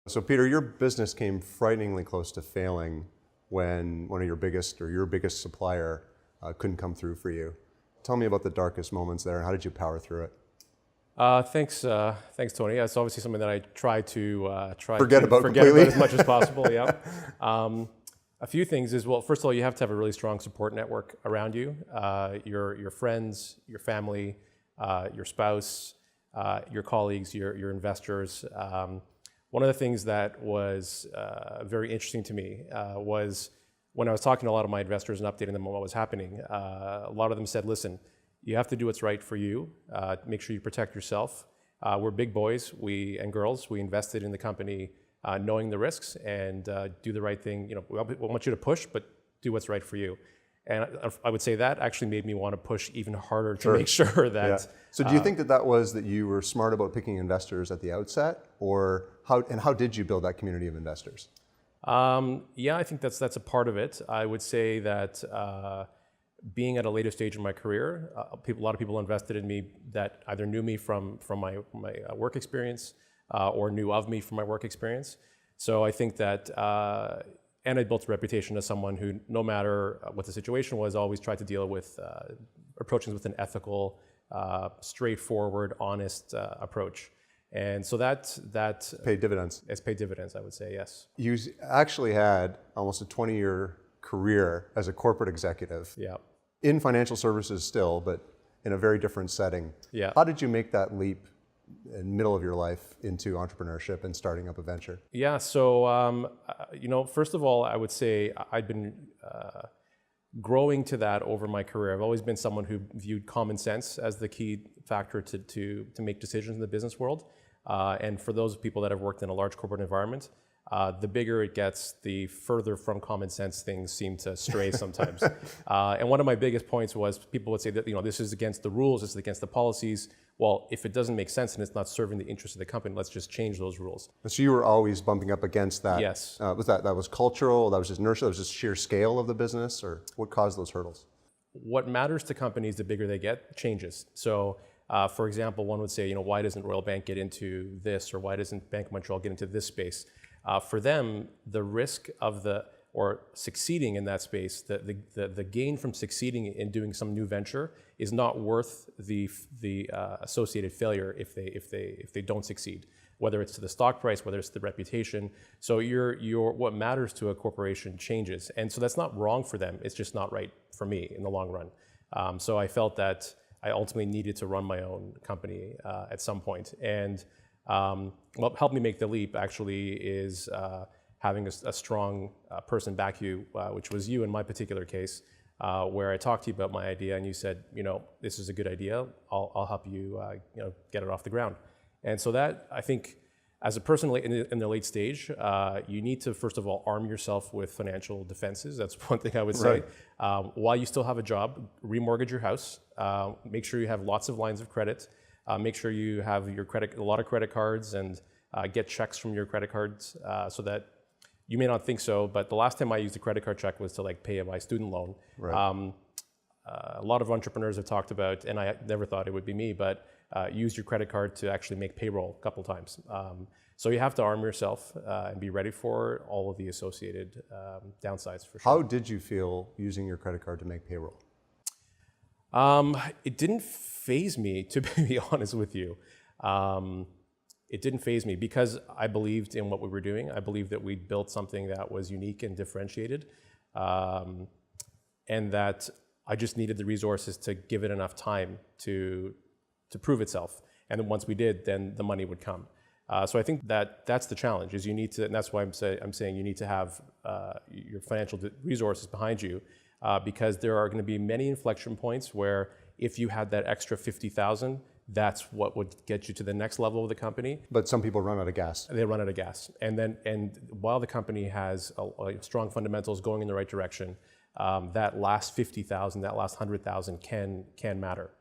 So Peter, your business came frighteningly close to failing when one of your biggest supplier couldn't come through for you. Tell me about the darkest moments there and how did you power through it? Thanks, Tony. It's obviously something that I try to Forget about as much as possible. Yeah. A few things is, well, first of all, you have to have a really strong support network around you. Your friends, your family, your spouse, your colleagues, your investors. One of the things that was very interesting to me was when I was talking to a lot of my investors and updating them on what was happening. A lot of them said, "Listen, you have to do what's right for you. Make sure you protect yourself. We're big boys, and girls. We invested in the company knowing the risks and do the right thing. You know, we want you to push, but do what's right for you." And I would say that actually made me want to push even harder to make sure that. Yeah. So do you think that was that you were smart about picking investors at the outset, or how did you build that community of investors? Yeah, I think that's a part of it. I would say that being at a later stage in my career, a lot of people invested in me that either knew me from my work experience or knew of me from my work experience. So I think that, and I built a reputation as someone who, no matter what the situation was, always tried to deal with approaches with an ethical, straightforward, honest approach. And so that paid dividends. It's paid dividends, I would say, yes. You actually had almost a 20-year career as a corporate executive. Yeah. In financial services still, but in a very different setting. Yeah. How did you make that leap in the middle of your life into entrepreneurship and starting up a venture? Yeah, so, first of all, I would say I've been growing to that over my career. I've always been someone who viewed common sense as the key factor to make decisions in the business world. And for those people that have worked in a large corporate environment, the bigger it gets, the further from common sense things seem to stray sometimes. And one of my biggest points was people would say that, this is against the rules, this is against the policies. Well, if it doesn't make sense and it's not serving the interest of the company, let's just change those rules. So you were always bumping up against that. Yes. Was that was cultural, that was just inertia, that was just sheer scale of the business, or what caused those hurdles? What matters to companies, the bigger they get, changes. So, for example, one would say, why doesn't Royal Bank get into this, or why doesn't Bank of Montreal get into this space? For them, the risk of succeeding in that space, the gain from succeeding in doing some new venture is not worth the associated failure if they don't succeed, whether it's to the stock price, whether it's the reputation. So what matters to a corporation changes, and so that's not wrong for them. It's just not right for me in the long run. So I felt that I ultimately needed to run my own company at some point, and what helped me make the leap actually is having a strong person back you, which was you in my particular case, where I talked to you about my idea and you said, this is a good idea. I'll help you, get it off the ground. And so that, I think, as a person in the late stage, you need to first of all arm yourself with financial defenses. That's one thing I would say. Right. While you still have a job, remortgage your house. Make sure you have lots of lines of credit. Make sure you have a lot of credit cards, and get checks from your credit cards so that you may not think so, but the last time I used a credit card check was to pay my student loan. Right. A lot of entrepreneurs have talked about, and I never thought it would be me, but use your credit card to actually make payroll a couple times. So you have to arm yourself and be ready for all of the associated downsides for sure. How did you feel using your credit card to make payroll? It didn't faze me, to be honest with you. It didn't faze me because I believed in what we were doing. I believed that we built something that was unique and differentiated, and that I just needed the resources to give it enough time to prove itself. And then once we did, then the money would come. So I think that's the challenge, is you need to, and that's why I'm saying you need to have your financial resources behind you, because there are going to be many inflection points where if you had that extra 50,000, that's what would get you to the next level of the company. But some people run out of gas. They run out of gas. And while the company has strong fundamentals going in the right direction, that last 50,000, that last 100,000 can matter.